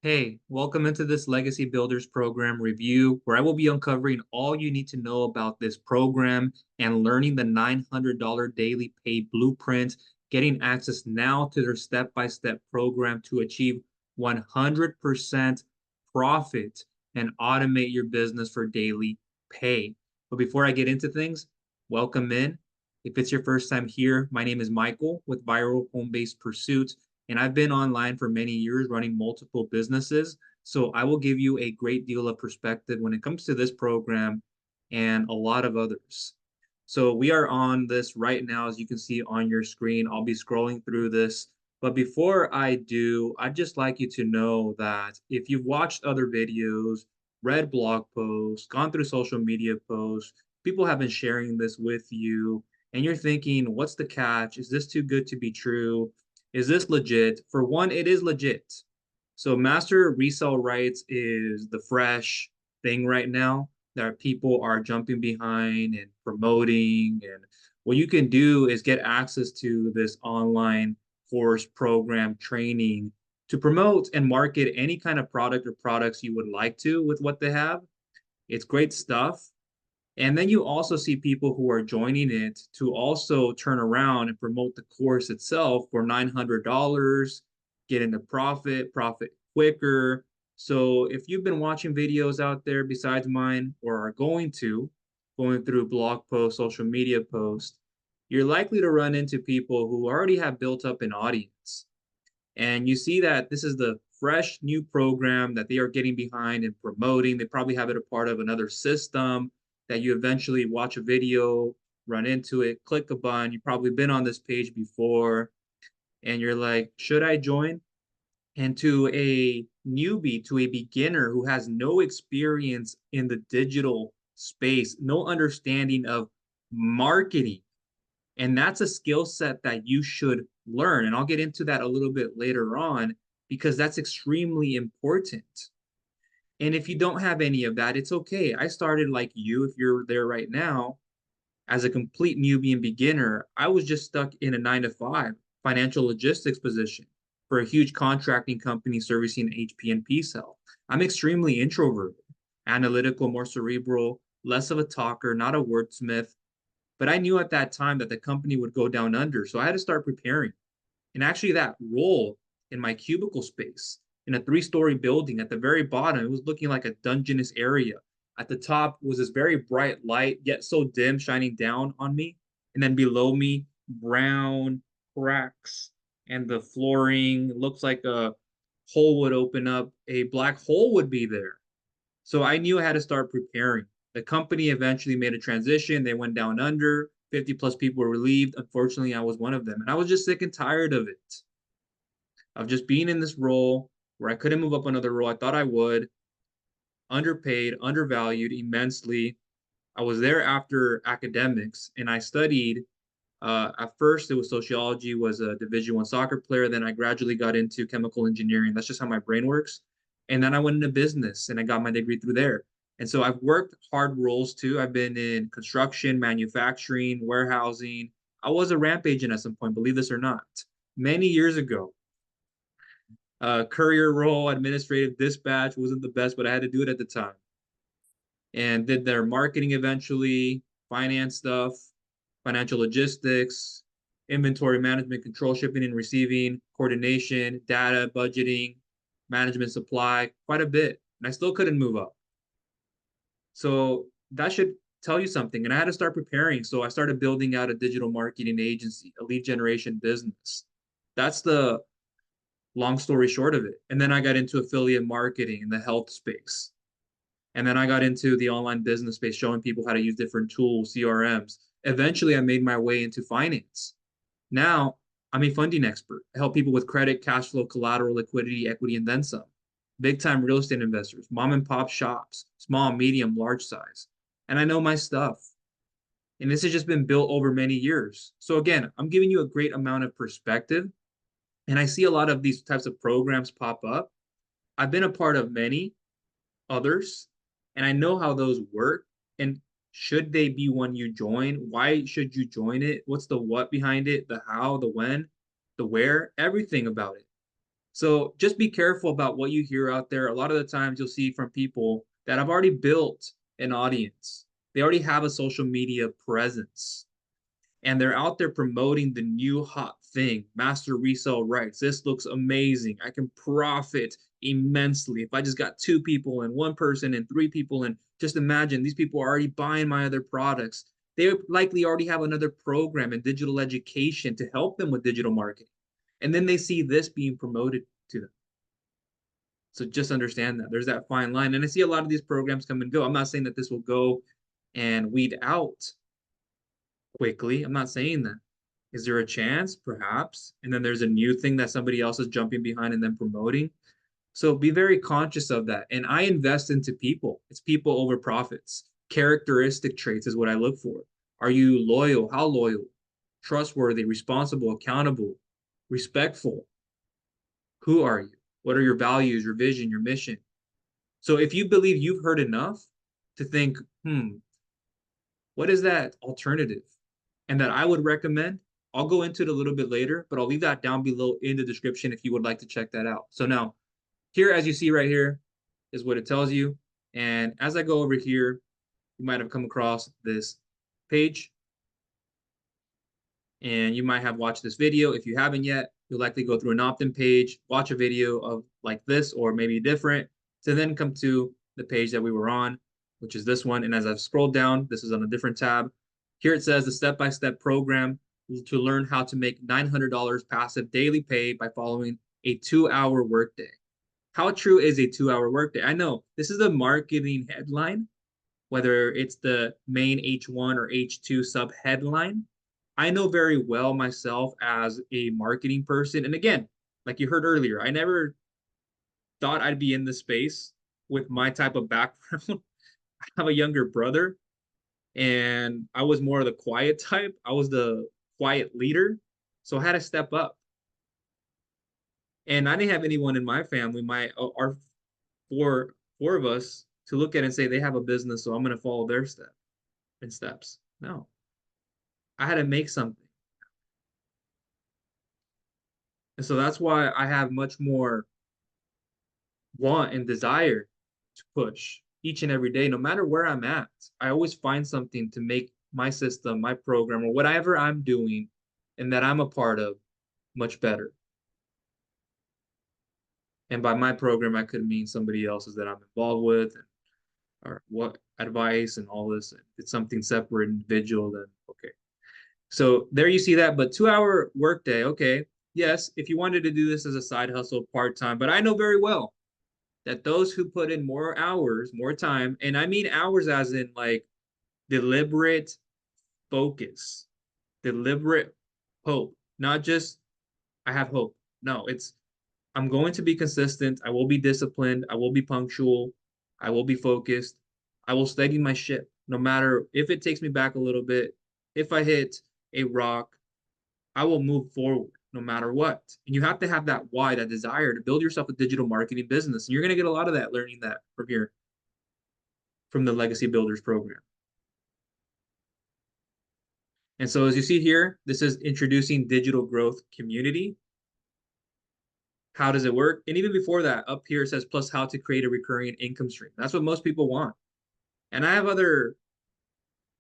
Hey, welcome into this Legacy Builders program review, where I will be uncovering all you need to know about this program and learning the $900 daily pay blueprint, getting access now to their step-by-step program to achieve 100% profit and automate your business for daily pay. But before I get into things, welcome in. If it's your first time here, my name is Michael with Viral Home-Based Pursuits, and I've been online for many years running multiple businesses. So I will give you a great deal of perspective when it comes to this program and a lot of others. So we are on this right now, as you can see on your screen. I'll be scrolling through this. But before I do, I'd just like you to know that if you've watched other videos, read blog posts, gone through social media posts, people have been sharing this with you, and you're thinking, what's the catch? Is this too good to be true? Is this legit? For one, it is legit. So Master Resell Rights is the fresh thing right now that people are jumping behind and promoting. And what you can do is get access to this online course program training to promote and market any kind of product or products you would like to with what they have. It's great stuff. And then you also see people who are joining it to also turn around and promote the course itself for $900, get into profit quicker. So if you've been watching videos out there besides mine or are going through blog posts, social media posts, you're likely to run into people who already have built up an audience. And you see that this is the fresh new program that they are getting behind and promoting. They probably have it a part of another system that you eventually watch a video, run into it, click a button. You've probably been on this page before, and you're like, should I join? And to a newbie, to a beginner who has no experience in the digital space, no understanding of marketing, and that's a skill set that you should learn. And I'll get into that a little bit later on because that's extremely important. And if you don't have any of that, it's okay. I started like you, if you're there right now, as a complete newbie and beginner. I was just stuck in a 9 to 5 financial logistics position for a huge contracting company servicing HP&P cell. I'm extremely introverted, analytical, more cerebral, less of a talker, not a wordsmith. But I knew at that time that the company would go down under. So I had to start preparing. And actually, that role in my cubicle space in a 3-story building at the very bottom, it was looking like a dungeness area. At the top was this very bright light, yet so dim, shining down on me. And then below me, brown cracks, and the flooring looks like a hole would open up, a black hole would be there. So I knew I had to start preparing. The company eventually made a transition. They went down under. 50 plus people were relieved. Unfortunately, I was one of them. And I was just sick and tired of it, of just being in this role where I couldn't move up another role. I thought I would, underpaid, undervalued immensely. I was there after academics and I studied. At first, it was sociology, was a Division I soccer player. Then I gradually got into chemical engineering. That's just how my brain works. And then I went into business and I got my degree through there. And so I've worked hard roles too. I've been in construction, manufacturing, warehousing. I was a ramp agent at some point, believe this or not, many years ago. Courier role, administrative dispatch wasn't the best, but I had to do it at the time. And did their marketing eventually, finance stuff, financial logistics, inventory management, control, shipping and receiving, coordination, data, budgeting, management, supply, quite a bit. And I still couldn't move up. So that should tell you something. And I had to start preparing. So I started building out a digital marketing agency, a lead generation business. That's the long story short of it. And then I got into affiliate marketing in the health space. And then I got into the online business space, showing people how to use different tools, CRMs. Eventually, I made my way into finance. Now, I'm a funding expert. I help people with credit, cash flow, collateral, liquidity, equity, and then some. Big time real estate investors, mom and pop shops, small, medium, large size. And I know my stuff. And this has just been built over many years. So, again, I'm giving you a great amount of perspective. And I see a lot of these types of programs pop up. I've been a part of many others, and I know how those work. And should they be one you join? Why should you join it? What's the what behind it? The how, the when, the where, everything about it. So just be careful about what you hear out there. A lot of the times you'll see from people that have already built an audience. They already have a social media presence and they're out there promoting the new hot thing, Master Resell Rights. This looks amazing. I can profit immensely if I just got 2 people and 1 person and 3 people. And just imagine these people are already buying my other products. They likely already have another program in digital education to help them with digital marketing. And then they see this being promoted to them. So just understand that there's that fine line. And I see a lot of these programs come and go. I'm not saying that this will go and weed out quickly. I'm not saying that. Is there a chance? Perhaps. And then there's a new thing that somebody else is jumping behind and then promoting. So be very conscious of that. And I invest into people. It's people over profits. Characteristic traits is what I look for. Are you loyal? How loyal? Trustworthy, responsible, accountable, respectful? Who are you? What are your values, your vision, your mission? So if you believe you've heard enough to think, what is that alternative? And that I would recommend, I'll go into it a little bit later, but I'll leave that down below in the description if you would like to check that out. So now, here, as you see right here, is what it tells you. And as I go over here, you might have come across this page. And you might have watched this video. If you haven't yet, you'll likely go through an opt-in page, watch a video of like this or maybe different, to then come to the page that we were on, which is this one. And as I've scrolled down, this is on a different tab. Here it says the step-by-step program to learn how to make $900 passive daily pay by following a 2-hour workday. How true is a 2-hour workday? I know this is a marketing headline, whether it's the main H1 or H2 sub headline. I know very well myself as a marketing person. And again, like you heard earlier, I never thought I'd be in this space with my type of background. I have a younger brother, and I was more of the quiet type. I was the quiet leader. So I had to step up. And I didn't have anyone in my family, our four of us, to look at and say they have a business, so I'm going to follow their steps. No, I had to make something. And so that's why I have much more want and desire to push each and every day, no matter where I'm at. I always find something to make my system, my program, or whatever I'm doing and that I'm a part of much better. And by my program, I could mean somebody else's that I'm involved with, or what advice and all this. If it's something separate, individual, then okay. So there you see that. But 2-hour workday, okay. Yes, if you wanted to do this as a side hustle, part-time, but I know very well that those who put in more hours, more time, and I mean hours as in like deliberate focus, deliberate hope, not just I have hope. No, it's I'm going to be consistent. I will be disciplined. I will be punctual. I will be focused. I will steady my ship no matter if it takes me back a little bit. If I hit a rock, I will move forward no matter what. And you have to have that why, that desire to build yourself a digital marketing business. And you're going to get a lot of that learning that from here, from the Legacy Builders program. And so as you see here, this is introducing digital growth community. How does it work? And even before that, up here it says plus how to create a recurring income stream. That's what most people want. And I have other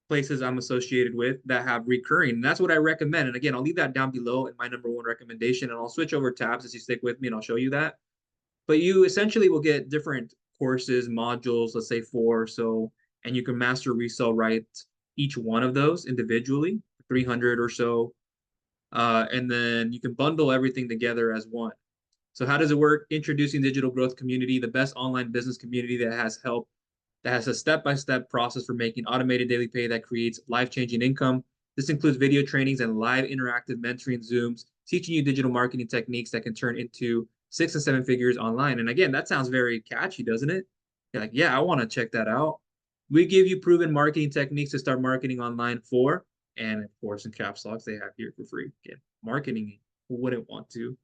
places I'm associated with that have recurring. And that's what I recommend. And again, I'll leave that down below in my #1 recommendation. And I'll switch over tabs as you stick with me and I'll show you that. But you essentially will get different courses, modules, let's say 4 or so, and you can master resell rights each one of those individually, 300 or so. And then you can bundle everything together as one. So how does it work? Introducing digital growth community, the best online business community that has a step-by-step process for making automated daily pay that creates life-changing income. This includes video trainings and live interactive mentoring Zooms, teaching you digital marketing techniques that can turn into 6 and 7 figures online. And again, that sounds very catchy, doesn't it? You're like, yeah, I want to check that out. We give you proven marketing techniques to start marketing online for, and of course, in caps locks, they have here for free. Again, marketing, who wouldn't want to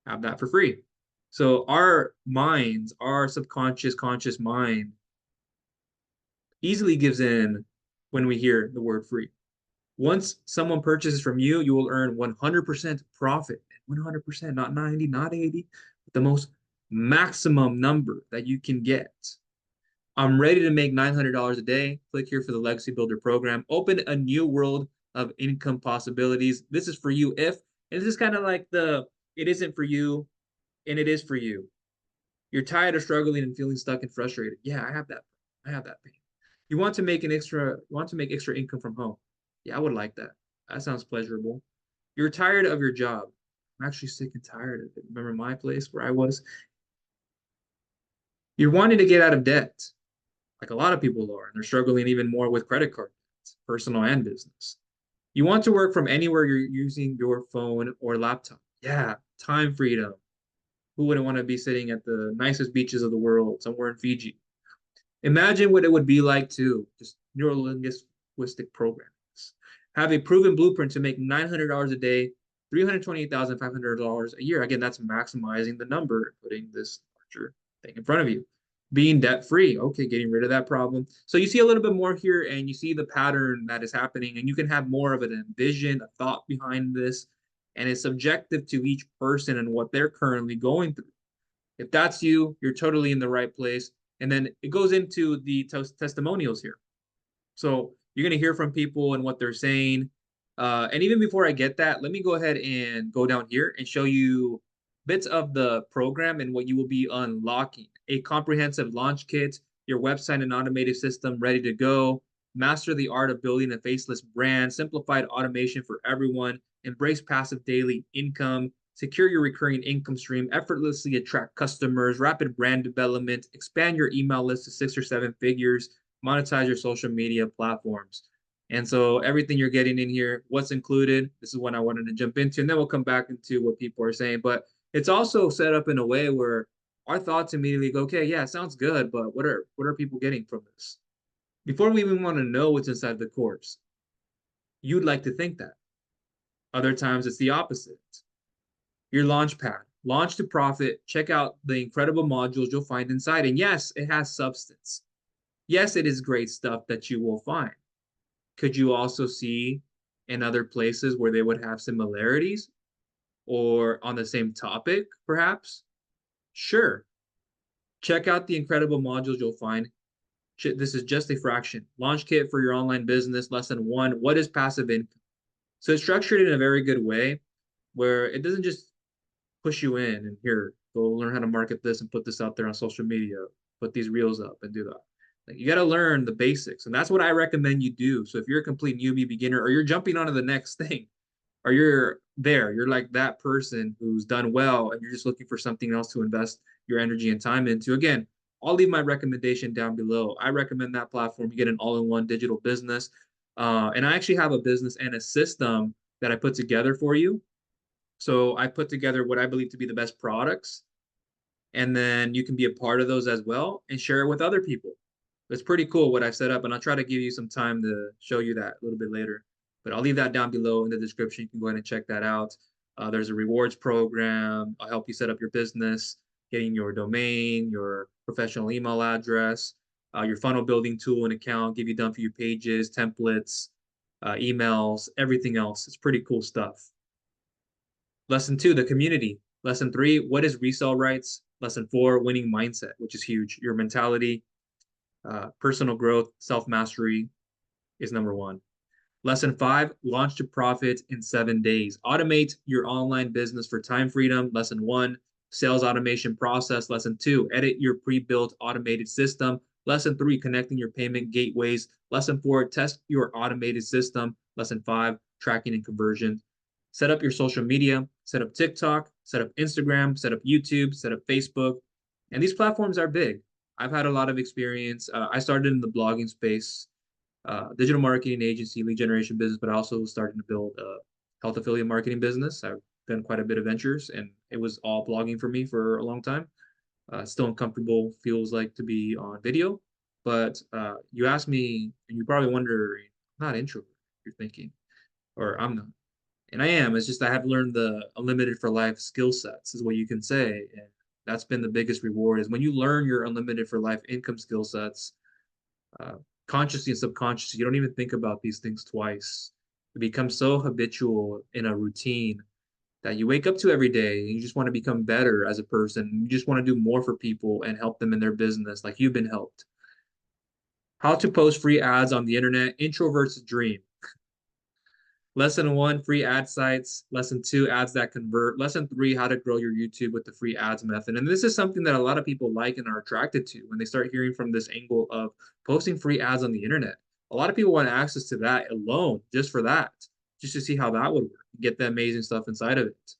have that for free? So our minds, our subconscious, conscious mind easily gives in when we hear the word free. Once someone purchases from you, you will earn 100% profit. 100%, not 90, not 80, the most maximum number that you can get. I'm ready to make $900 a day. Click here for the Legacy Builder program. Open a new world of income possibilities. This is for you if, and this is kind of like the, it isn't for you and it is for you. You're tired of struggling and feeling stuck and frustrated. Yeah, I have that. I have that pain. You want to make extra income from home. Yeah, I would like that. That sounds pleasurable. You're tired of your job. I'm actually sick and tired of it. Remember my place where I was? You're wanting to get out of debt, like a lot of people are, and they're struggling even more with credit card debts, personal and business. You want to work from anywhere you're using your phone or laptop. Yeah, time freedom. Who wouldn't want to be sitting at the nicest beaches of the world, somewhere in Fiji? Imagine what it would be like to just neurolinguistic programs. Have a proven blueprint to make $900 a day, $328,500 a year. Again, that's maximizing the number, putting this larger thing in front of you. Being debt free. Okay, getting rid of that problem. So you see a little bit more here and you see the pattern that is happening, and you can have more of an envision, a thought behind this, and it's subjective to each person and what they're currently going through. If that's you, you're totally in the right place. And then it goes into the testimonials here. So you're going to hear from people and what they're saying. And even before I get that, let me go ahead and go down here and show you bits of the program and what you will be unlocking. A comprehensive launch kit, your website and automated system ready to go, master the art of building a faceless brand, simplified automation for everyone, embrace passive daily income, secure your recurring income stream, effortlessly attract customers, rapid brand development, expand your email list to 6 or 7 figures, monetize your social media platforms. And so everything you're getting in here, what's included, this is what I wanted to jump into, and then we'll come back into what people are saying. But it's also set up in a way where our thoughts immediately go, okay, yeah, sounds good, but what are people getting from this? Before we even want to know what's inside the course, you'd like to think that. Other times it's the opposite. Your launch pad, launch to profit, check out the incredible modules you'll find inside. And yes, it has substance. Yes, it is great stuff that you will find. Could you also see in other places where they would have similarities or on the same topic, perhaps? Sure. Check out the incredible modules you'll find. This is just a fraction. Launch kit for your online business, lesson 1. What is passive income? So it's structured in a very good way where it doesn't just push you in and here, go learn how to market this and put this out there on social media, put these reels up and do that. Like, you got to learn the basics. And that's what I recommend you do. So if you're a complete newbie beginner or you're jumping onto the next thing, or you're like that person who's done well and you're just looking for something else to invest your energy and time into. Again, I'll leave my recommendation down below. I recommend that platform. You get an all-in-one digital business. And I actually have a business and a system that I put together for you. So I put together what I believe to be the best products, and then you can be a part of those as well and share it with other people. It's pretty cool what I've set up, and I'll try to give you some time to show you that a little bit later. But I'll leave that down below in the description. You can go ahead and check that out. There's a rewards program. I'll help you set up your business, getting your domain, your professional email address, your funnel building tool and account, give you done for your pages, templates, emails, everything else. It's pretty cool stuff. Lesson 2, the community. Lesson 3, what is resell rights? Lesson 4, winning mindset, which is huge. Your mentality, personal growth, self-mastery is number 1. Lesson 5, launch to profit in 7 days. Automate your online business for time freedom. Lesson 1, sales automation process. Lesson 2, edit your pre-built automated system. Lesson 3, connecting your payment gateways. Lesson 4, test your automated system. Lesson 5, tracking and conversion. Set up your social media, set up TikTok, set up Instagram, set up YouTube, set up Facebook. And these platforms are big. I've had a lot of experience. I started in the blogging space, digital marketing agency, lead generation business, but I also started to build a health affiliate marketing business. I've done quite a bit of ventures, and it was all blogging for me for a long time. Still uncomfortable, feels like to be on video. But you ask me, and you probably wonder, I'm not introvert, you're thinking, or I'm not. And I am. It's just I have learned the unlimited for life skill sets, is what you can say. And that's been the biggest reward is when you learn your unlimited for life income skill sets, uh, consciously and subconsciously, you don't even think about these things twice. It becomes so habitual in a routine that you wake up to every day and you just want to become better as a person. You just want to do more for people and help them in their business like you've been helped. How to post free ads on the internet, introvert's dream. Lesson 1, free ad sites. Lesson 2, ads that convert. Lesson 3, how to grow your YouTube with the free ads method. And this is something that a lot of people like and are attracted to when they start hearing from this angle of posting free ads on the internet. A lot of people want access to that alone, just for that, just to see how that would work, get the amazing stuff inside of it.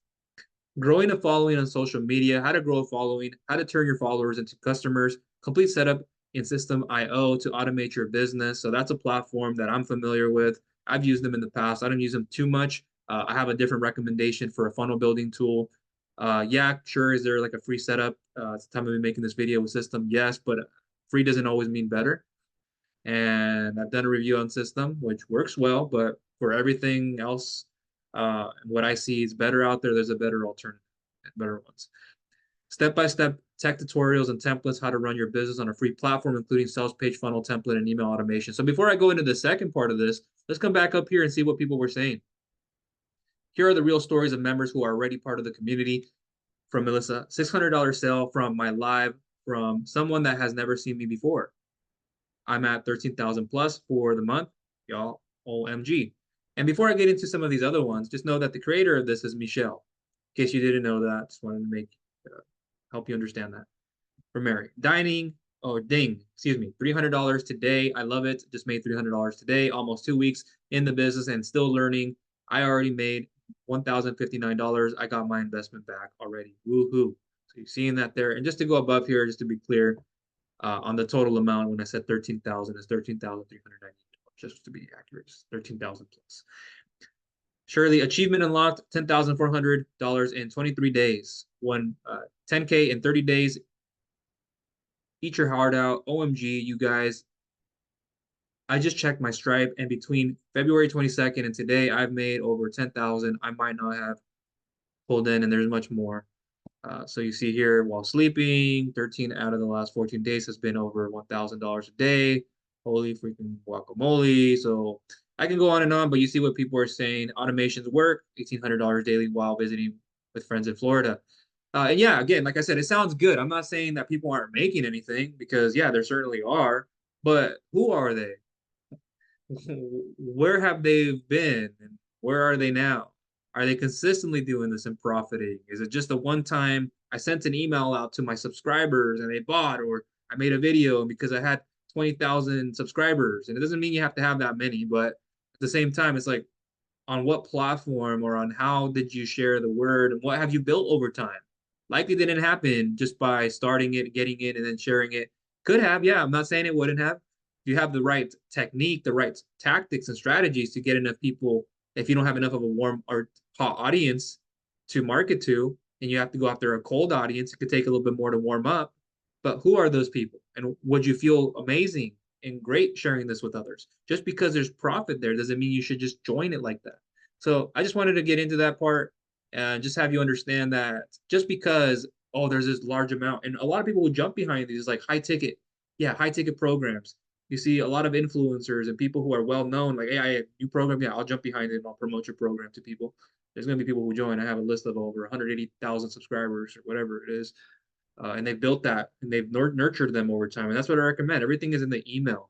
Growing a following on social media, how to grow a following, how to turn your followers into customers, complete setup in System.io to automate your business. So that's a platform that I'm familiar with. I've used them in the past. I don't use them too much. I have a different recommendation for a funnel building tool. Yeah, sure. Is there like a free setup? It's the time of me making this video with System. Yes, but free doesn't always mean better. And I've done a review on System, which works well, but for everything else, what I see is better out there. There's a better alternative and better ones. Step-by-step tech tutorials and templates, how to run your business on a free platform, including sales page funnel template and email automation. So before I go into the second part of this, let's come back up here and see what people were saying. Here are the real stories of members who are already part of the community. From Melissa, $600 sale from my live from someone that has never seen me before. I'm at 13,000 plus for the month, y'all. OMG. And before I get into some of these other ones, just know that the creator of this is Michelle. In case you didn't know that, just wanted to make help you understand that. For Mary, excuse me, $300 today. I love it. Just made $300 today. Almost 2 weeks in the business and still learning. I already made $1,059. I got my investment back already. Woohoo! So you're seeing that there. And just to go above here, just to be clear, on the total amount, when I said 13,000, is 13,390, just to be accurate, 13,000 plus. Shirley, achievement unlocked, $10,400 in 23 days. Won 10K in 30 days. Eat your heart out. OMG, you guys. I just checked my Stripe, and between February 22nd and today, I've made over 10,000. I might not have pulled in, and there's much more. So you see here, while sleeping, 13 out of the last 14 days has been over $1,000 a day. Holy freaking guacamole. So I can go on and on, but you see what people are saying. Automations work, $1,800 daily while visiting with friends in Florida. And yeah, again, like I said, it sounds good. I'm not saying that people aren't making anything because, yeah, there certainly are. But who are they? Where have they been? And where are they now? Are they consistently doing this and profiting? Is it just a one time I sent an email out to my subscribers and they bought, or I made a video because I had 20,000 subscribers? And it doesn't mean you have to have that many, but at the same time, it's like on what platform or on how did you share the word and what have you built over time? Likely didn't happen just by starting it, getting it, and then sharing it. Could have, yeah. I'm not saying it wouldn't have. If you have the right technique, the right tactics and strategies to get enough people, if you don't have enough of a warm or hot audience to market to, and you have to go after a cold audience, it could take a little bit more to warm up. But who are those people? And would you feel amazing and great sharing this with others? Just because there's profit there doesn't mean you should just join it like that. So I just wanted to get into that part and just have you understand that just because, oh, there's this large amount, and a lot of people will jump behind these like high ticket programs. You see a lot of influencers and people who are well known, like, hey, I have a new program. Yeah, I'll jump behind it and I'll promote your program to people. There's going to be people who join. I have a list of over 180,000 subscribers or whatever it is. And they built that and they've nurtured them over time. And that's what I recommend. Everything is in the email.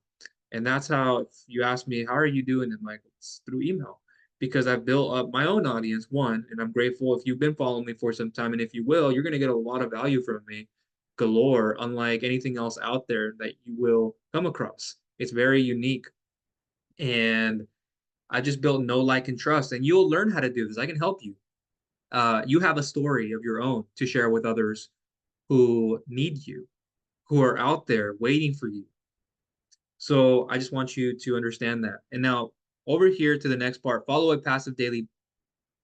And that's how, if you ask me, how are you doing? I'm like, it's through email because I've built up my own audience, one, and I'm grateful if you've been following me for some time. And if you will, you're going to get a lot of value from me galore, unlike anything else out there that you will come across. It's very unique. And I just built know, like, and trust. And you'll learn how to do this. I can help you. You have a story of your own to share with others who need you, who are out there waiting for you. So I just want you to understand that. And now over here to the next part, follow a passive daily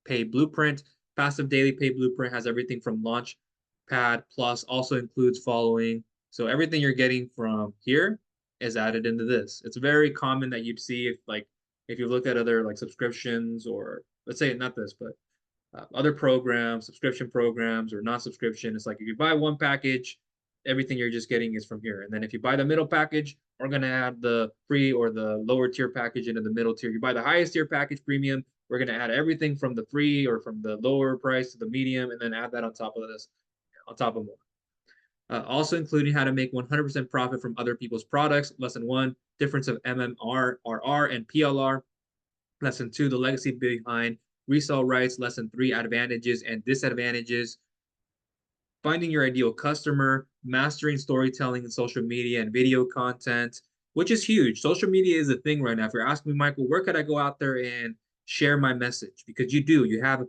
pay blueprint. Passive daily pay blueprint has everything from launch pad plus, also includes following. So everything you're getting from here is added into this. It's very common that you'd see if you look at other like subscriptions, or let's say not this, but other programs, subscription programs or non-subscription. It's like if you buy one package, everything you're just getting is from here. And then if you buy the middle package, we're going to add the free or the lower tier package into the middle tier. You buy the highest tier package, premium, We're going to add everything from the free or from the lower price to the medium, and then add that on top of this, on top of more. Also including how to make 100% profit from other people's products. Lesson 1, difference of MMR, RR, and PLR. Lesson 2, the legacy behind resell rights. Lesson 3, advantages and disadvantages. Finding your ideal customer, mastering storytelling in social media and video content, which is huge. Social media is a thing right now. If you're asking me, Michael, where could I go out there and share my message? Because you do. You have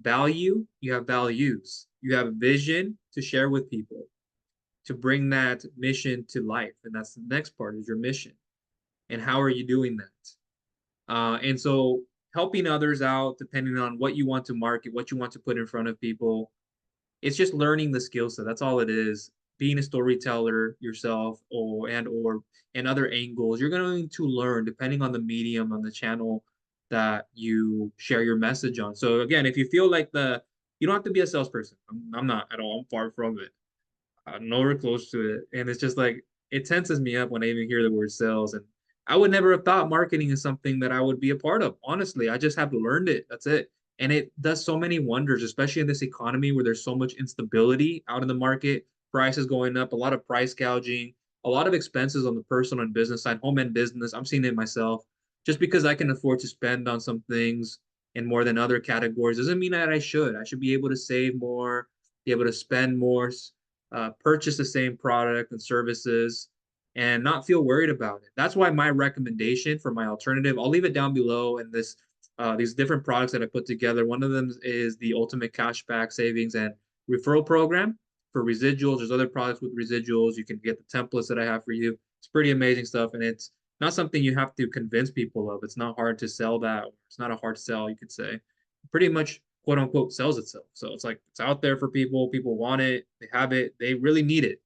value, you have values, you have a vision to share with people, to bring that mission to life. And that's the next part, is your mission. And how are you doing that? And so helping others out, depending on what you want to market, what you want to put in front of people, it's just learning the skill set. That's all it is. Being a storyteller yourself, or and other angles, you're going to learn depending on the medium, on the channel that you share your message on. So again, if you feel like you don't have to be a salesperson. I'm not at all. I'm far from it. Nowhere close to it. And it's just like, it tenses me up when I even hear the word sales. And I would never have thought marketing is something that I would be a part of. Honestly, I just have learned it. That's it. And it does so many wonders, especially in this economy where there's so much instability out in the market, prices going up, a lot of price gouging, a lot of expenses on the personal and business side, home and business. I'm seeing it myself. Just because I can afford to spend on some things and more than other categories doesn't mean that I should. I should be able to save more, be able to spend more, purchase the same product and services, and not feel worried about it. That's why my recommendation for my alternative, I'll leave it down below in this these different products that I put together. One of them is the Ultimate Cashback Savings and Referral Program for residuals. There's other products with residuals. You can get the templates that I have for you. It's pretty amazing stuff, and it's not something you have to convince people of. It's not hard to sell that. It's not a hard sell, you could say. Pretty much, quote unquote, sells itself. So it's like, it's out there for people. People want it. They have it. They really need it.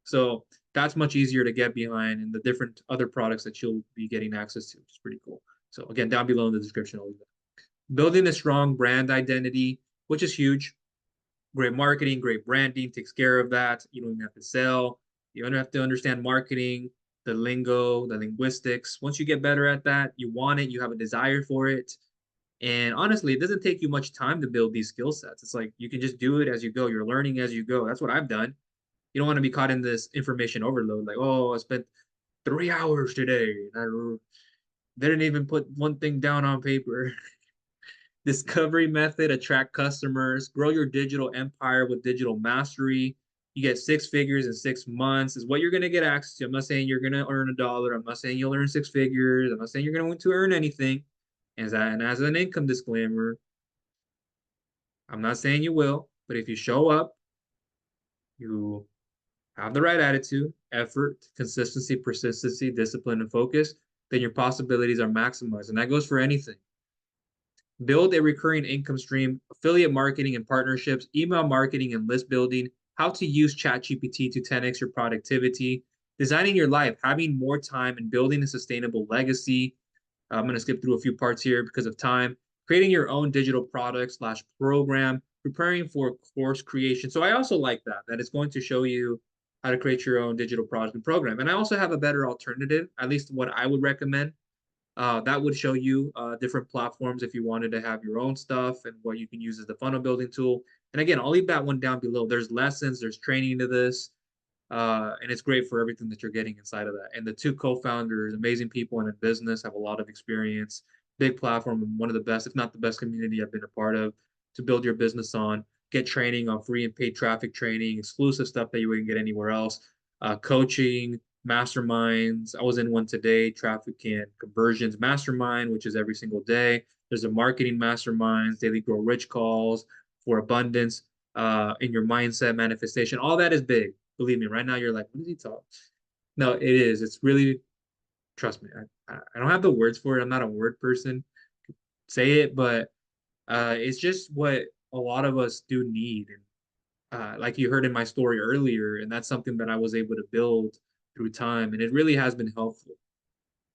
So that's much easier to get behind, and the different other products that you'll be getting access to, which is pretty cool. So again, down below in the description, I'll leave that. Building a strong brand identity, which is huge. Great marketing, great branding takes care of that. You don't even have to sell. You don't have to understand marketing, the lingo, the linguistics. Once you get better at that, you want it, you have a desire for it. And honestly, it doesn't take you much time to build these skill sets. It's like you can just do it as you go. You're learning as you go. That's what I've done. You don't want to be caught in this information overload. Like, oh, I spent 3 hours today. And I didn't even put one thing down on paper. Discovery method, attract customers, grow your digital empire with digital mastery. You get 6 figures in 6 months is what you're going to get access to. I'm not saying you're going to earn $1. I'm not saying you'll earn 6 figures. I'm not saying you're going to earn anything. And as an income disclaimer, I'm not saying you will, but if you show up, you have the right attitude, effort, consistency, persistency, discipline, and focus, then your possibilities are maximized. And that goes for anything. Build a recurring income stream, affiliate marketing and partnerships, email marketing and list building, how to use ChatGPT to 10x your productivity, designing your life, having more time, and building a sustainable legacy. I'm going to skip through a few parts here because of time. Creating your own digital product / program, preparing for course creation. So I also like that it's going to show you how to create your own digital product and program. And I also have a better alternative, at least what I would recommend. That would show you different platforms if you wanted to have your own stuff and what you can use as the funnel building tool. And again, I'll leave that one down below. There's lessons, there's training to this, and it's great for everything that you're getting inside of that. And the two co-founders, amazing people and in business, have a lot of experience, big platform, and one of the best, if not the best community I've been a part of to build your business on. Get training on free and paid traffic training, exclusive stuff that you wouldn't get anywhere else, coaching, masterminds. I was in one today, traffic and conversions mastermind, which is every single day. There's a marketing masterminds, daily grow rich calls for abundance in your mindset manifestation. All that is big. Believe me, right now you're like, what is he talking? No, it is. It's really, trust me. I don't have the words for it. I'm not a word person. Say it, but it's just what a lot of us do need. And like you heard in my story earlier, and that's something that I was able to build through time, and it really has been helpful.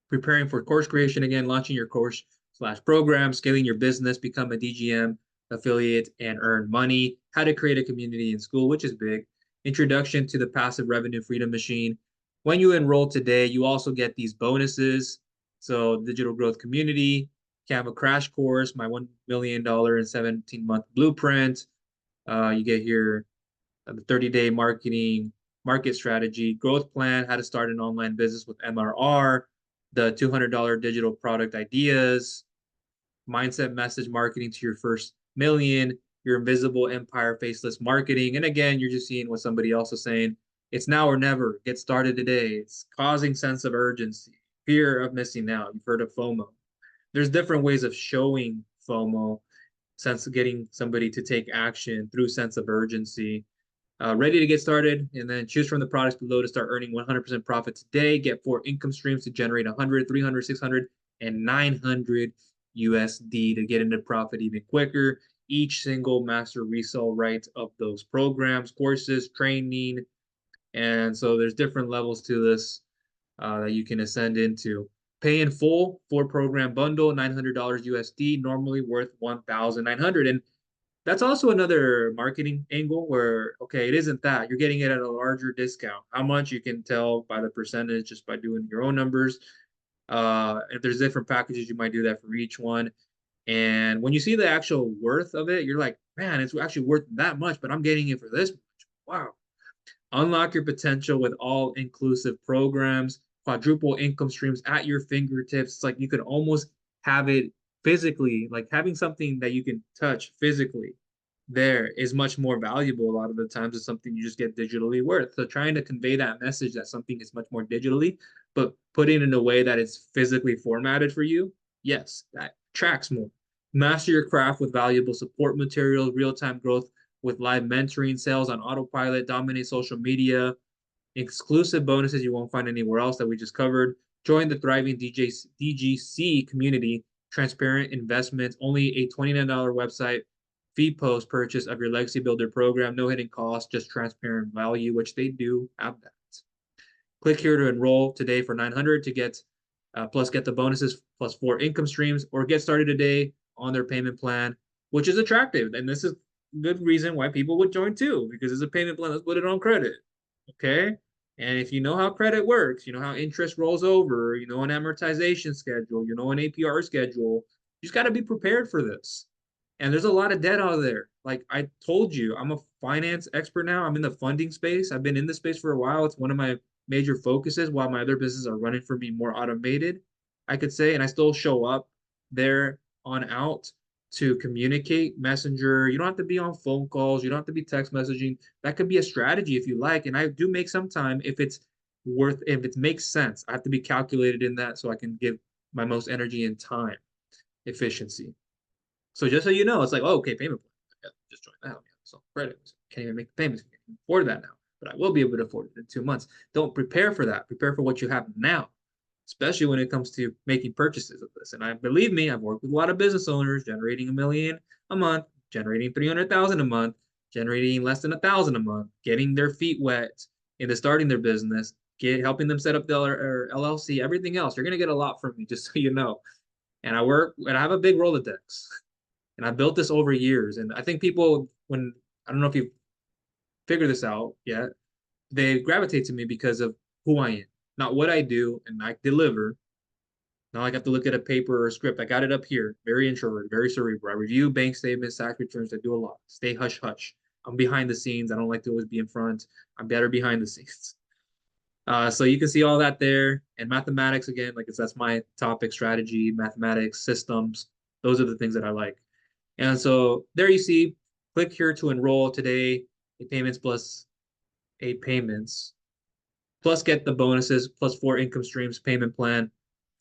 Preparing for course creation, again, launching your course / program, scaling your business, become a DGM affiliate and earn money, how to create a community in school, which is big, introduction to the passive revenue freedom machine. When you enroll today, you also get these bonuses. So digital growth community, Canva crash course, my $1 million in 17-month blueprint. You get here the 30-day market strategy, growth plan, how to start an online business with MRR, the $200 digital product ideas, mindset message marketing to your first million, your invisible empire faceless marketing. And again, you're just seeing what somebody else is saying. It's now or never. Get started today. It's causing sense of urgency, fear of missing out. You've heard of FOMO. There's different ways of showing FOMO, sense of getting somebody to take action through sense of urgency. Ready to get started, and then choose from the products below to start earning 100% profit today. Get 4 income streams to generate 100, 300, 600, and 900 USD to get into profit even quicker. Each single master resell rights of those programs, courses, training, and so there's different levels to this that you can ascend into. Pay in full for program bundle, $900 USD, normally worth 1,900. And that's also another marketing angle where, okay, it isn't that. You're getting it at a larger discount. How much you can tell by the percentage just by doing your own numbers. If there's different packages, you might do that for each one. And when you see the actual worth of it, you're like, man, it's actually worth that much, but I'm getting it for this much. Wow. Unlock your potential with all-inclusive programs, quadruple income streams at your fingertips. It's like you could almost have it physically, like having something that you can touch physically there is much more valuable a lot of the times than something you just get digitally worth. So trying to convey that message that something is much more digitally, but putting it in a way that it's physically formatted for you, yes, that tracks more. Master your craft with valuable support materials, real-time growth with live mentoring, sales on autopilot, dominate social media, exclusive bonuses you won't find anywhere else that we just covered. Join the thriving DGC community, transparent investments, only a $29 website fee post purchase of your Legacy Builder program, no hidden cost, just transparent value, which they do have that. Click here to enroll today for 900 to get plus get the bonuses plus 4 income streams, or get started today on their payment plan, which is attractive. And this is good reason why people would join too, because it's a payment plan. Let's put it on credit. Okay. And if you know how credit works, you know how interest rolls over, you know an amortization schedule, you know an APR schedule, you just got to be prepared for this. And there's a lot of debt out there. Like I told you, I'm a finance expert now. I'm in the funding space. I've been in this space for a while. It's one of my major focuses while my other businesses are running for me more automated, I could say. And I still show up there on out to communicate, messenger. You don't have to be on phone calls. You don't have to be text messaging. That could be a strategy if you like. And I do make some time if it's worth, if it makes sense. I have to be calculated in that so I can give my most energy and time efficiency. So just so you know, it's like, oh, okay, payment plan. Yeah, just join that. So credit. Can't even make the payments. Can't afford that now. But I will be able to afford it in 2 months. Don't prepare for that. Prepare for what you have now, especially when it comes to making purchases of this. And I believe me, I've worked with a lot of business owners generating $1 million a month, generating 300,000 a month, generating less than 1,000 a month, getting their feet wet into starting their business, helping them set up their LLC, everything else. You're gonna get a lot from me, just so you know. And I have a big Rolodex, and I built this over years. And I think people, when I don't know if you've figured this out yet, they gravitate to me because of who I am, not what I do and I deliver. Now I have to look at a paper or a script. I got it up here. Very introverted, very cerebral. I review bank statements, tax returns. I do a lot. Stay hush hush. I'm behind the scenes. I don't like to always be in front. I'm better behind the scenes. So you can see all that there. And mathematics, again, like that's my topic, strategy, mathematics, systems. Those are the things that I like. And so there you see, click here to enroll today, a payments plus a payments, plus get the bonuses, plus 4 income streams, payment plan,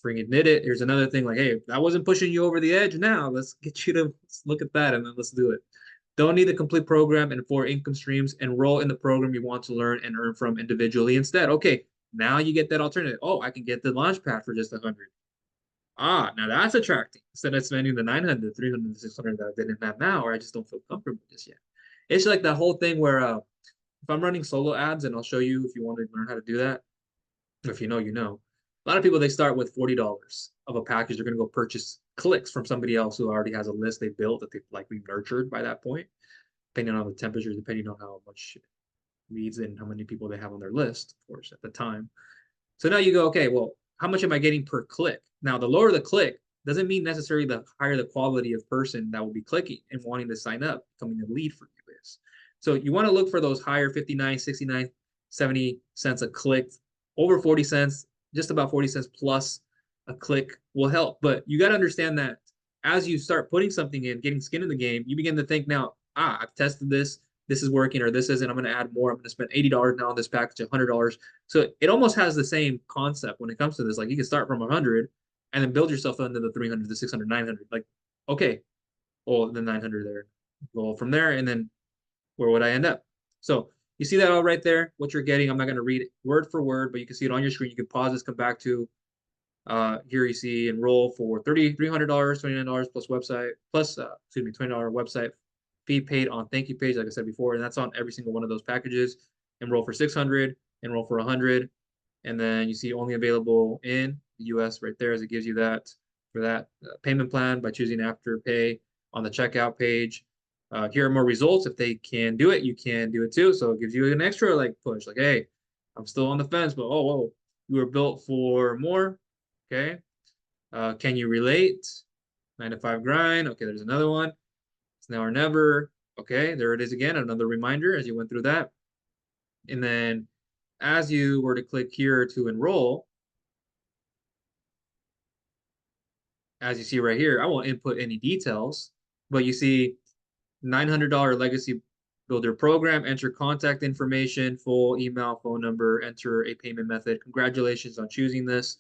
freaking knit it. Here's another thing like, hey, that wasn't pushing you over the edge. Now let's get you to let's look at that and then let's do it. Don't need the complete program and 4 income streams. Enroll in the program you want to learn and earn from individually instead. Okay, now you get that alternative. Oh, I can get the launch pad for just 100. Ah, now that's attracting. Instead of spending the 900, 300, 600 that I didn't have now, or I just don't feel comfortable just yet. It's like that whole thing where if I'm running solo ads, and I'll show you if you want to learn how to do that, if you know, you know. A lot of people, they start with $40 of a package. They're going to go purchase clicks from somebody else who already has a list they built that they've likely nurtured by that point, depending on the temperature, depending on how much leads and how many people they have on their list, of course, at the time. So now you go, okay, well, how much am I getting per click? Now, the lower the click, doesn't mean necessarily the higher the quality of person that will be clicking and wanting to sign up, becoming a lead for you is. So you want to look for those higher 59, 69, 70 cents a click, over 40 cents, just about 40 cents plus a click will help. But you got to understand that as you start putting something in, getting skin in the game, you begin to think now, I've tested this. This is working or this isn't. I'm going to add more. I'm going to spend $80 now on this package, $100. So it almost has the same concept when it comes to this. Like you can start from 100 and then build yourself into the 300, the 600, 900. Like, okay, well, the 900 there. Go from there. And then where would I end up? So you see that all right there, what you're getting. I'm not going to read it word for word, but you can see it on your screen. You can pause this, come back to here you see enroll for $300, $29 plus website, plus, excuse me, $20 website fee paid on thank you page, like I said before, and that's on every single one of those packages. Enroll for 600, enroll for 100, and then you see only available in the US right there as it gives you that for that payment plan by choosing Afterpay on the checkout page. Here are more results. If they can do it, you can do it too. So it gives you an extra like push, like, hey, I'm still on the fence, but oh, whoa, you were built for more. Okay. Can you relate? 9 to 5 grind. Okay, there's another one. It's now or never. Okay, there it is again. Another reminder as you went through that. And then as you were to click here to enroll, as you see right here, I won't input any details, but you see $900 legacy builder program, enter contact information, full email, phone number, enter a payment method. Congratulations on choosing this.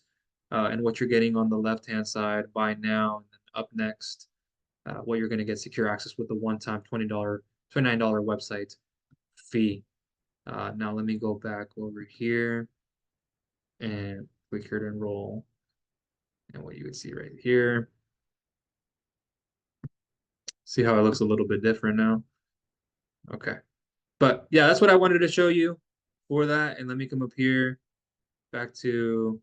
And what you're getting on the left-hand side, buy now, and then up next, what you're going to get secure access with the one-time $29 website fee. Now let me go back over here and click here to enroll. And what you would see right here. See how it looks a little bit different now? Okay. But yeah, that's what I wanted to show you for that. And let me come up here back to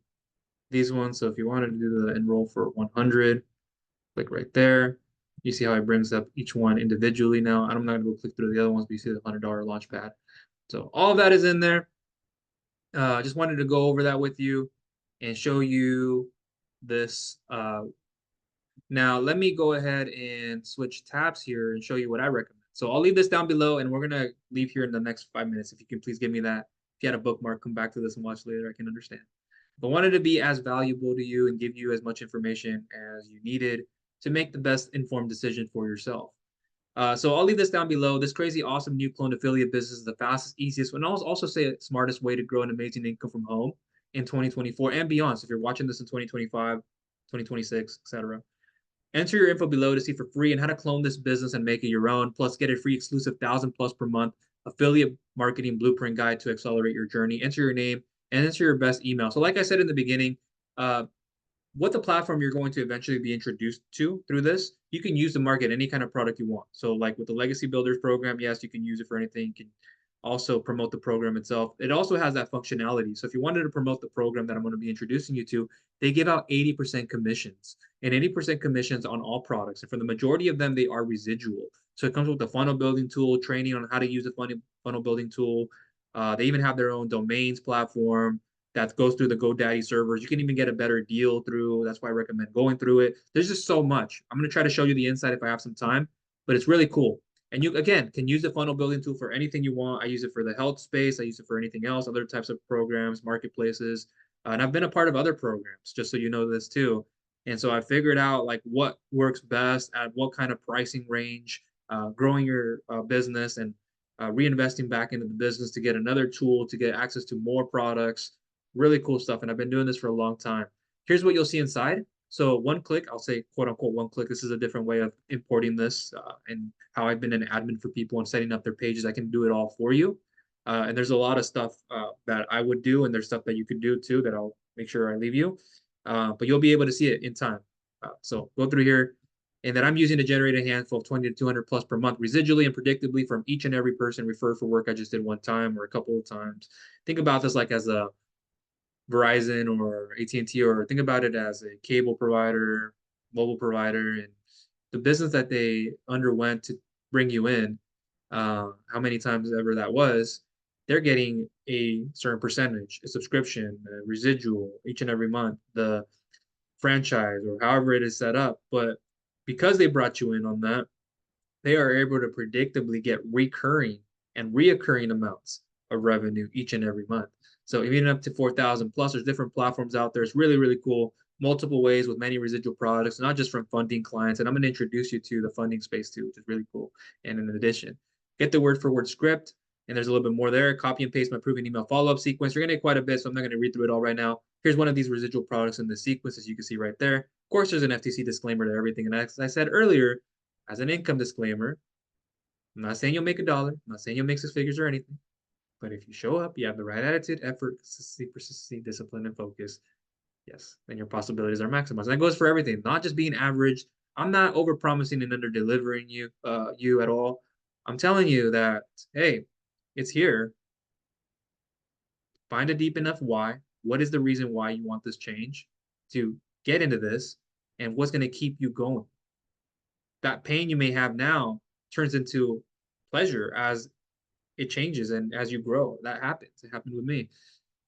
these ones. So if you wanted to do the enroll for 100, click right there. You see how it brings up each one individually now. I'm not going to go click through the other ones, but you see the $100 launch pad. So all of that is in there. Just wanted to go over that with you and show you this. Now, let me go ahead and switch tabs here and show you what I recommend. So I'll leave this down below, and we're going to leave here in the next 5 minutes. If you can please give me that. If you had a bookmark, come back to this and watch later. I can understand. But wanted to be as valuable to you and give you as much information as you needed to make the best informed decision for yourself. So I'll leave this down below. This crazy, awesome new cloned affiliate business is the fastest, easiest, and I'll also say smartest way to grow an amazing income from home in 2024 and beyond. So if you're watching this in 2025, 2026, etc., enter your info below to see for free and how to clone this business and make it your own. Plus, get a free exclusive 1,000+ per month affiliate marketing blueprint guide to accelerate your journey. Enter your name and enter your best email. So, like I said in the beginning, what the platform you're going to eventually be introduced to through this, you can use to market any kind of product you want. So like with the Legacy Builders program, yes, you can use it for anything. You can also promote the program itself. It also has that functionality. So if you wanted to promote the program that I'm going to be introducing you to, they give out 80% commissions and 80% commissions on all products. And for the majority of them, they are residual. So it comes with the funnel building tool, training on how to use the funnel building tool. They even have their own domains platform that goes through the GoDaddy servers. You can even get a better deal through. That's why I recommend going through it. There's just so much. I'm going to try to show you the inside if I have some time, but it's really cool. And you, again, can use the funnel building tool for anything you want. I use it for the health space. I use it for anything else, other types of programs, marketplaces. And I've been a part of other programs, just so you know this too. And so I figured out like what works best at what kind of pricing range, growing your business and reinvesting back into the business to get another tool to get access to more products. Really cool stuff. And I've been doing this for a long time. Here's what you'll see inside. So one click, I'll say quote unquote one click. This is a different way of importing this and how I've been an admin for people and setting up their pages. I can do it all for you. And there's a lot of stuff that I would do, and there's stuff that you could do too that I'll make sure I leave you. But you'll be able to see it in time. So go through here. And then I'm using to generate a handful of 20 to 200 plus per month residually and predictably from each and every person referred for work I just did one time or a couple of times. Think about this like as a Verizon or AT&T, or think about it as a cable provider, mobile provider, and the business that they underwent to bring you in, how many times ever that was, they're getting a certain percentage, a subscription, a residual each and every month. The franchise or however it is set up. But because they brought you in on that, they are able to predictably get recurring and reoccurring amounts of revenue each and every month. So even up to 4,000 plus, there's different platforms out there. It's really, really cool. Multiple ways with many residual products, not just from funding clients. And I'm going to introduce you to the funding space too, which is really cool. And in addition, get the word for word script. And there's a little bit more there. Copy and paste my proven email follow-up sequence. You're going to get quite a bit, so I'm not going to read through it all right now. Here's one of these residual products in the sequence, as you can see right there. Of course, there's an FTC disclaimer to everything. And as I said earlier, as an income disclaimer, I'm not saying you'll make $1. I'm not saying you'll make 6 figures or anything. But if you show up, you have the right attitude, effort, consistency, persistency, discipline, and focus, yes, then your possibilities are maximized. And that goes for everything, not just being average. I'm not over promising and under delivering you at all. I'm telling you that, hey, it's here. Find a deep enough why. What is the reason why you want this change to get into this, and what's going to keep you going? That pain you may have now turns into pleasure as it changes and as you grow. That happens. It happened with me.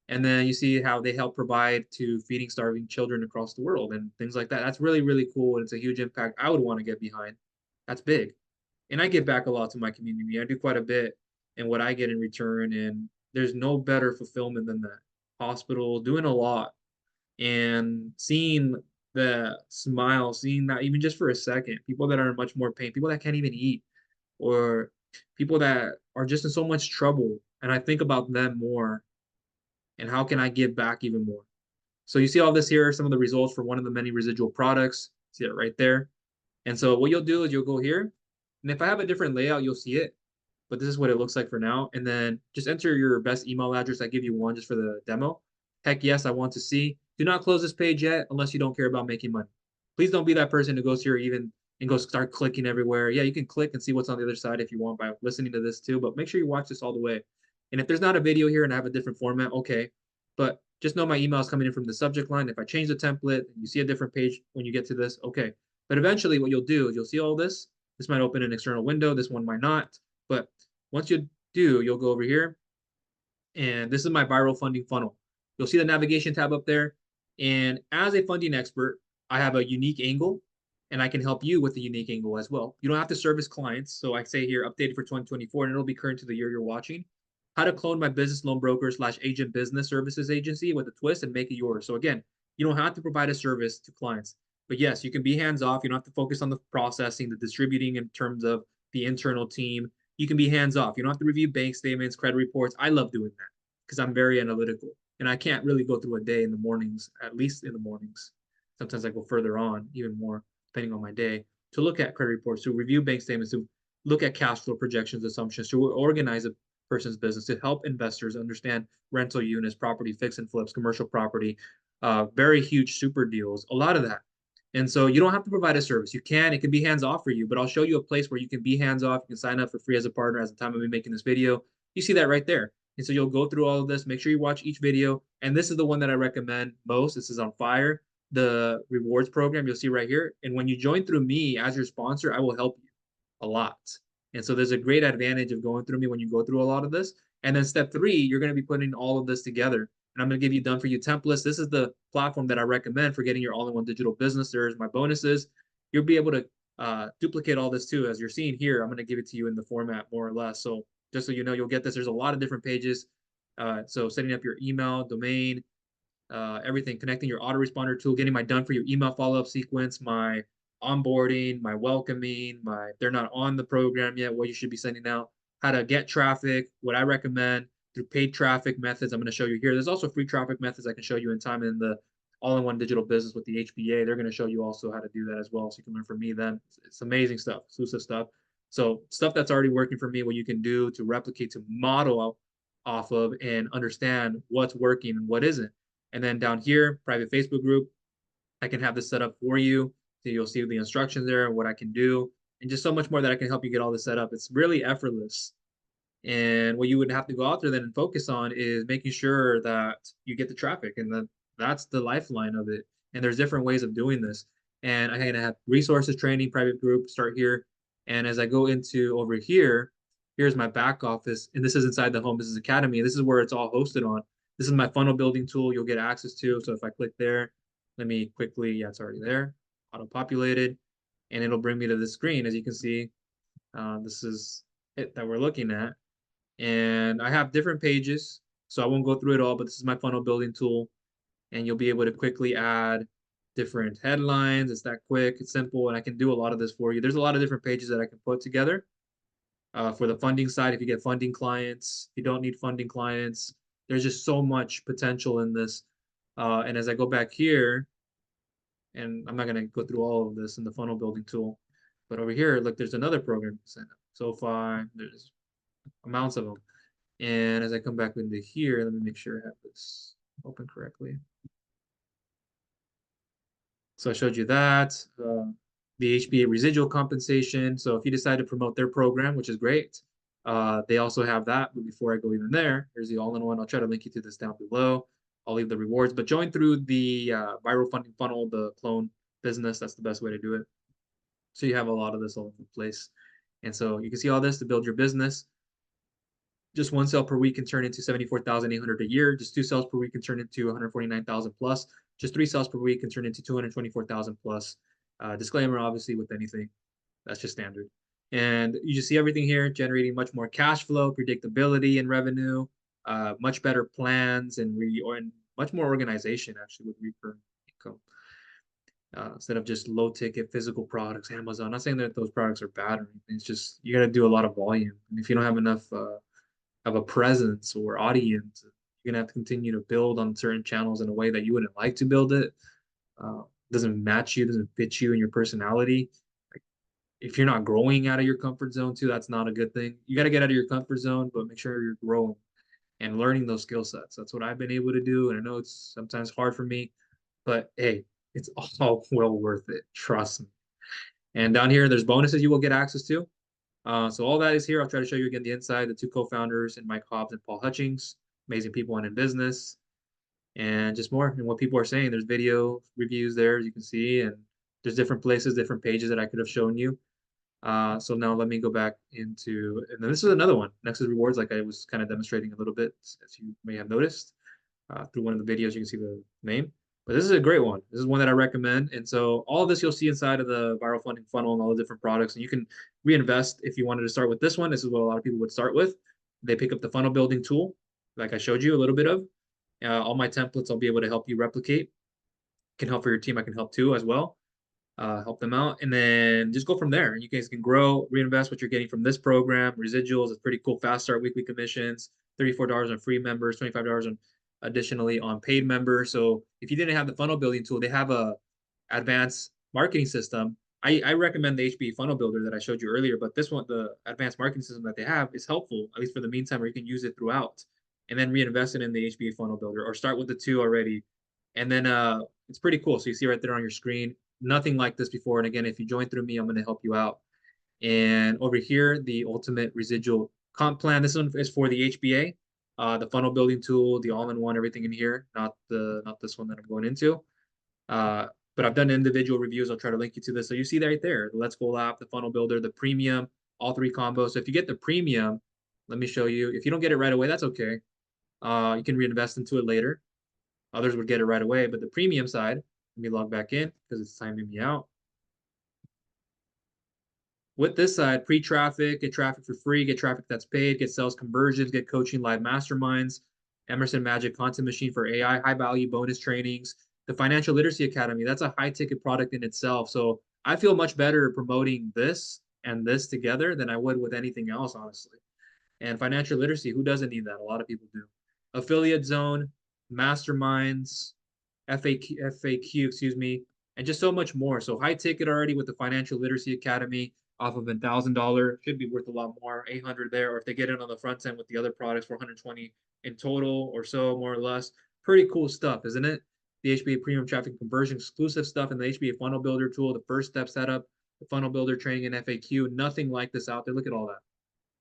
And then you see how they help provide to feeding starving children across the world and things like that. That's really, really cool. And it's a huge impact I would want to get behind. That's big. And I give back a lot to my community. I do quite a bit in what I get in return. And there's no better fulfillment than that. Hospital, doing a lot and seeing the smile, seeing that even just for a second, people that are in much more pain, people that can't even eat, or people that are just in so much trouble. And I think about them more and how can I give back even more. So you see all this here, some of the results for one of the many residual products. See it right there. And so what you'll do is you'll go here. And if I have a different layout, you'll see it. But this is what it looks like for now. And then just enter your best email address. I give you one just for the demo. Heck yes, I want to see. Do not close this page yet unless you don't care about making money. Please don't be that person who goes here even and go start clicking everywhere. Yeah, you can click and see what's on the other side if you want by listening to this too, but make sure you watch this all the way. And if there's not a video here and I have a different format, okay. But just know my email is coming in from the subject line. If I change the template, you see a different page when you get to this, okay. But eventually what you'll do is you'll see all this. This might open an external window. This one might not. But once you do, you'll go over here. And this is my viral funding funnel. You'll see the navigation tab up there. And as a funding expert, I have a unique angle and I can help you with the unique angle as well. You don't have to service clients. So I say here, updated for 2024, and it'll be current to the year you're watching. How to clone my business loan broker / agent business services agency with a twist and make it yours. So again, you don't have to provide a service to clients. But yes, you can be hands off. You don't have to focus on the processing, the distributing in terms of the internal team. You can be hands off. You don't have to review bank statements, credit reports. I love doing that because I'm very analytical and I can't really go through a day in the mornings, at least in the mornings. Sometimes I go further on, even more, depending on my day, to look at credit reports, to review bank statements, to look at cash flow projections, assumptions, to organize a person's business, to help investors understand rental units, property fix and flips, commercial property, very huge super deals, a lot of that. And so you don't have to provide a service. You can, it can be hands off for you, but I'll show you a place where you can be hands off. You can sign up for free as a partner as the time of me making this video. You see that right there. And so you'll go through all of this. Make sure you watch each video. And this is the one that I recommend most. This is on fire, the rewards program. You'll see right here. And when you join through me as your sponsor, I will help you a lot. And so there's a great advantage of going through me when you go through a lot of this. And then step 3, you're going to be putting all of this together. And I'm going to give you done for you templates. This is the platform that I recommend for getting your all-in-one digital business. There's my bonuses. You'll be able to duplicate all this too. As you're seeing here, I'm going to give it to you in the format more or less. So just so you know, you'll get this. There's a lot of different pages. So setting up your email, domain, everything, connecting your autoresponder tool, getting my done for your email follow-up sequence, my onboarding, my welcoming, my they're not on the program yet, what you should be sending out, how to get traffic, what I recommend through paid traffic methods. I'm going to show you here. There's also free traffic methods I can show you in time in the all-in-one digital business with the HBA. They're going to show you also how to do that as well. So you can learn from me then. It's amazing stuff, exclusive stuff. So stuff that's already working for me, what you can do to replicate, to model off of and understand what's working and what isn't. And then down here, private Facebook group, I can have this set up for you. So you'll see the instructions there and what I can do and just so much more that I can help you get all this set up. It's really effortless. And what you would have to go out there then and focus on is making sure that you get the traffic. And that's the lifeline of it. And there's different ways of doing this. And I'm going to have resources, training, private group, start here. And as I go into over here, here's my back office. And this is inside the Home Business Academy. This is where it's all hosted on. This is my funnel building tool you'll get access to. So if I click there, Let me quickly, yeah, it's already there, auto-populated, and it'll bring me to the screen. As you can see, this is it that we're looking at. And I have different pages, so I won't go through it all, but this is my funnel building tool. And you'll be able to quickly add different headlines. It's that quick, it's simple, and I can do a lot of this for you. There's a lot of different pages that I can put together. For the funding side, if you get funding clients, if you don't need funding clients, there's just so much potential in this. And as I go back here, and I'm not going to go through all of this in the funnel building tool, but over here, look, there's another program. SoFi, there's amounts of them. And as I come back into here, let me make sure I have this open correctly. So I showed you that. The HBA residual compensation. So if you decide to promote their program, which is great, they also have that. But before I go even there, here's the all-in-one. I'll try to link you to this down below. I'll leave the rewards, but join through the viral funding funnel, the clone business. That's the best way to do it. So you have a lot of this all in place. And so you can see all this to build your business. Just one sale per week can turn into 74,800 a year. Just two sales per week can turn into 149,000 plus. Just three sales per week can turn into 224,000 plus. Disclaimer, obviously, with anything, that's just standard. And you just see everything here, generating much more cash flow, predictability, and revenue, much better plans, and much more organization actually with recurring income. Instead of just low ticket physical products, Amazon. I'm not saying that those products are bad or anything. It's just you got to do a lot of volume, and if you don't have enough of a presence or audience, you're gonna have to continue to build on certain channels in a way that you wouldn't like to build it. Doesn't match you, doesn't fit you and your personality. Like, if you're not growing out of your comfort zone too, that's not a good thing. You got to get out of your comfort zone, but make sure you're growing and learning those skill sets. That's what I've been able to do, and I know it's sometimes hard for me, but hey, it's all well worth it. Trust me. And down here, there's bonuses you will get access to. So all that is here. I'll try to show you again the inside, the two co-founders, and Mike Hobbs and Paul Hutchings, amazing people and in business, and just more and what people are saying. There's video reviews there, as you can see, and there's different places, different pages that I could have shown you. So now let me go back into, and then this is another one, Nexus Rewards, like I was kind of demonstrating a little bit, as you may have noticed. Through one of the videos, you can see the name. But this is a great one. This is one that I recommend. And so all of this you'll see inside of the viral funding funnel and all the different products. And you can reinvest if you wanted to start with this one. This is what a lot of people would start with. They pick up the funnel building tool, like I showed you a little bit of. All my templates I'll be able to help you replicate. Can help for your team. I can help too as well. Help them out, and then just go from there. You guys can grow, reinvest what you're getting from this program. Residuals is pretty cool. Fast start weekly commissions, $34 on free members, $25 on additionally on paid members. So if you didn't have the funnel building tool, they have a advanced marketing system. I recommend the HBA funnel builder that I showed you earlier, but this one, the advanced marketing system that they have, is helpful, at least for the meantime, where you can use it throughout and then reinvest it in the HBA funnel builder or start with the two already. And then it's pretty cool. So you see right there on your screen, nothing like this before. And again, if you join through me, I'm going to help you out. And over here, the ultimate residual comp plan. This one is for the HBA, the funnel building tool, the all-in-one, everything in here. Not this one that I'm going into. But I've done individual reviews. I'll try to link you to this. So you see that right there, the Let's Go app, the funnel builder, the premium, all three combos. So if you get the premium, let me show you. If you don't get it right away, that's okay. You can reinvest into it later. Others would get it right away. But the premium side, let me log back in because it's timing me out. With this side, pre-traffic, get traffic for free, get traffic that's paid, get sales conversions, get coaching live masterminds, Emerson Magic content machine for AI, high value bonus trainings, the Financial Literacy Academy. That's a high ticket product in itself. So I feel much better promoting this and this together than I would with anything else, honestly. And financial literacy, who doesn't need that? A lot of people do. Affiliate zone, masterminds, FAQ, excuse me, and just so much more. So high ticket already with the Financial Literacy Academy off of $1,000, should be worth a lot more, 800 there. Or if they get in on the front end with the other products, 420 in total or so, more or less. Pretty cool stuff, isn't it? The HBA Premium Traffic Conversion exclusive stuff in the HBA Funnel Builder tool, the first step setup, the Funnel Builder training and FAQ. Nothing like this out there. Look at all that.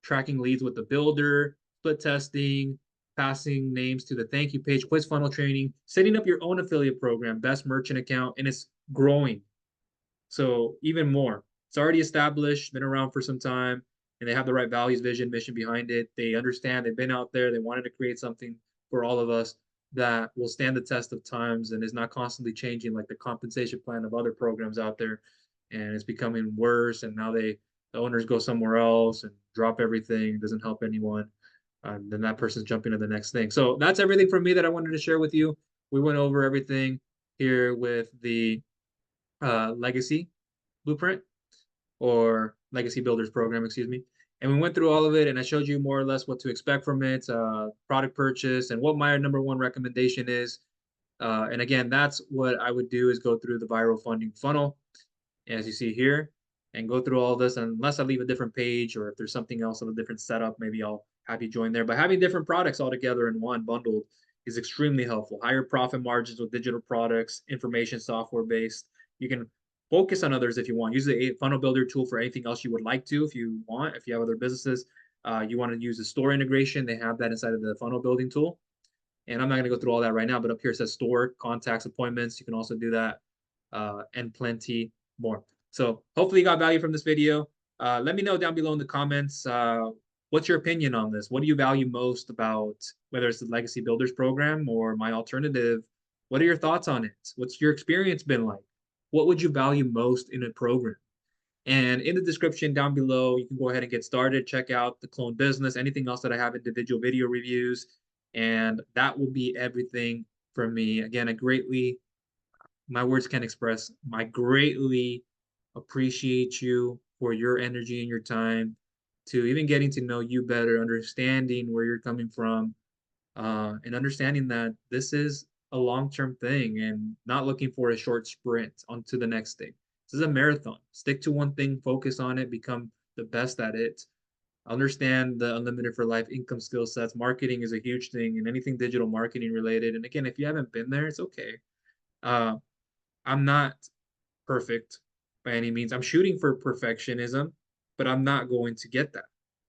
Tracking leads with the builder, split testing, passing names to the thank you page, quiz funnel training, setting up your own affiliate program, best merchant account, and it's growing. So even more. It's already established, been around for some time, and they have the right values, vision, mission behind it. They understand, they've been out there, they wanted to create something for all of us. that will stand the test of times and is not constantly changing like the compensation plan of other programs out there, and it's becoming worse. And now the owners go somewhere else and drop everything, doesn't help anyone. Then that person's jumping to the next thing. So that's everything from me that I wanted to share with you. We went over everything here with the legacy blueprint, or legacy builders program, excuse me. And we went through all of it, and I showed you more or less what to expect from it, product purchase, and what my number one recommendation is. And again, that's what I would do, is go through the viral funding funnel, as you see here, and go through all this. Unless I leave a different page, or if there's something else of a different setup, maybe I'll have you join there. But having different products all together in one bundled is extremely helpful. Higher profit margins with digital products, information software based. You can focus on others if you want. Use the funnel builder tool for anything else you would like to, if you want. If you have other businesses, you want to use the store integration, they have that inside of the funnel building tool. And I'm not going to go through all that right now, but up here it says store, contacts, appointments. You can also do that, and plenty more. So hopefully you got value from this video. Let me know down below in the comments, what's your opinion on this? What do you value most about, whether it's the Legacy Builders program or my alternative? What are your thoughts on it? What's your experience been like? What would you value most in a program? And in the description down below, you can go ahead and get started. Check out the clone business, anything else that I have, individual video reviews. And that will be everything from me. Again, my words can't express, I greatly appreciate you for your energy and your time, to even getting to know you better, understanding where you're coming from, and understanding that this is a long-term thing and not looking for a short sprint onto the next thing. This is a marathon. Stick to one thing, focus on it, become the best at it. Understand the unlimited for life income skill sets. Marketing is a huge thing, and anything digital marketing related. And again, if you haven't been there, it's okay. I'm not perfect by any means. I'm shooting for perfectionism, but I'm not going to get that.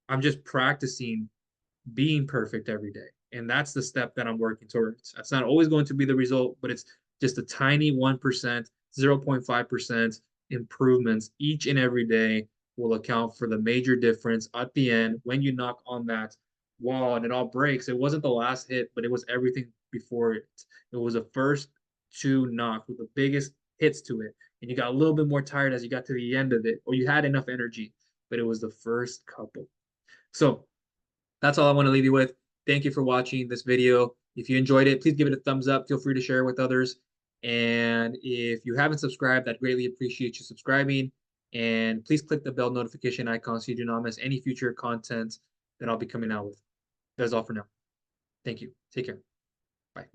I'm just practicing being perfect every day. And that's the step that I'm working towards. That's not always going to be the result, but it's just a tiny 1%, 0.5% improvements each and every day will account for the major difference at the end when you knock on that wall and it all breaks. It wasn't the last hit, but it was everything before it. It was the first two knocks with the biggest hits to it. And you got a little bit more tired as you got to the end of it, or you had enough energy, but it was the first couple. So that's all I want to leave you with. Thank you for watching this video. If you enjoyed it, please give it a thumbs up. Feel free to share it with others. And if you haven't subscribed, I'd greatly appreciate you subscribing. And please click the bell notification icon so you do not miss any future content that I'll be coming out with. That's all for now. Thank you. Take care. Bye.